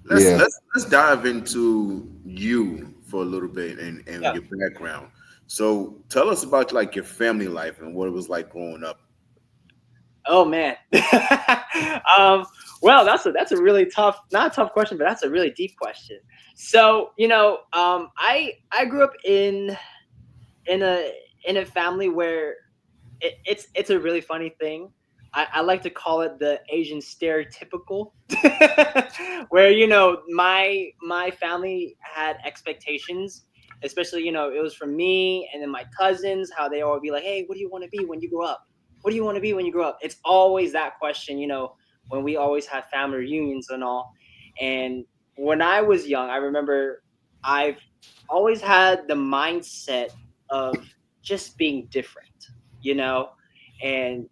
let's Yeah. let's let's dive into you for a little bit and Yeah. your background. So tell us about like your family life and what it was like growing up. Oh man. um, well, that's a really tough, not a tough question, but that's a really deep question. So, I grew up in a in a family where it's a really funny thing. I like to call it the Asian stereotypical, where my family had expectations, especially it was from me and then my cousins, how they all be like, "Hey, what do you want to be when you grow up? What do you want to be when you grow up?" It's always that question, when we always had family reunions and all. And when I was young, I remember I've always had the mindset of just being different, you know? And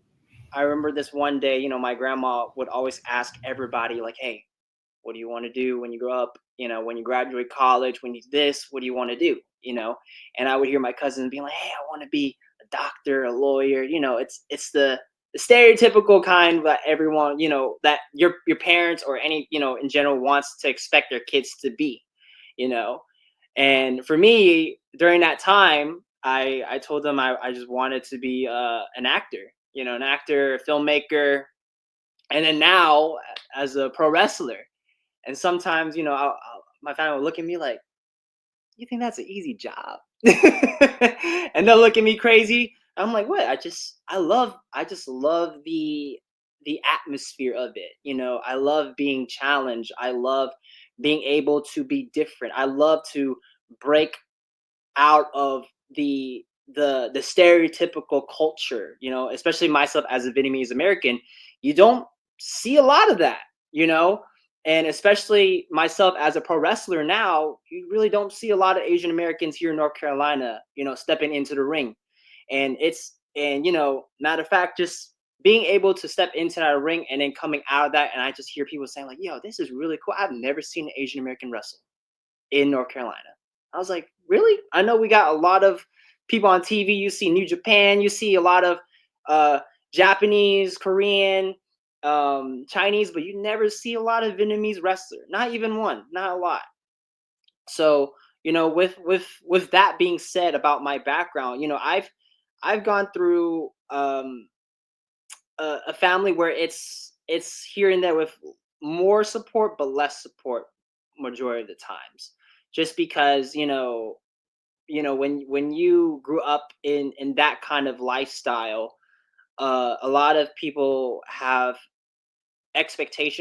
I remember this one day, my grandma would always ask everybody, like, "Hey, what do you want to do when you grow up? When you graduate college, when you this, what do you want to do?" And I would hear my cousins being like, "Hey, I want to be a doctor, a lawyer." It's the stereotypical kind that everyone, that your parents or any, in general wants to expect their kids to be, you know. And for me, during that time, I told them I just wanted to be an actor, an actor, a filmmaker, and then now as a pro wrestler. And sometimes, my family will look at me like, "You think that's an easy job?" And they'll look at me crazy. I'm like, "What? I just love the atmosphere of it. I love being challenged. I love being able to be different. I love to break out of the stereotypical culture, especially myself as a Vietnamese American. You don't see a lot of that, you know and especially myself as a pro wrestler now, you really don't see a lot of Asian Americans here in North Carolina, stepping into the ring. And matter of fact, just being able to step into that ring and then coming out of that, and I just hear people saying like, "Yo, this is really cool. I've never seen an Asian American wrestle in North Carolina." I was like, "Really?" I know we got a lot of people on TV. You see New Japan, you see a lot of uh, Japanese, Korean, Chinese, but you never see a lot of Vietnamese wrestler. Not even one, not a lot. So, with that being said about my background, I've gone through a family where it's here and there with more support but less support majority of the times, just because when you grew up in that kind of lifestyle, a lot of people have expectations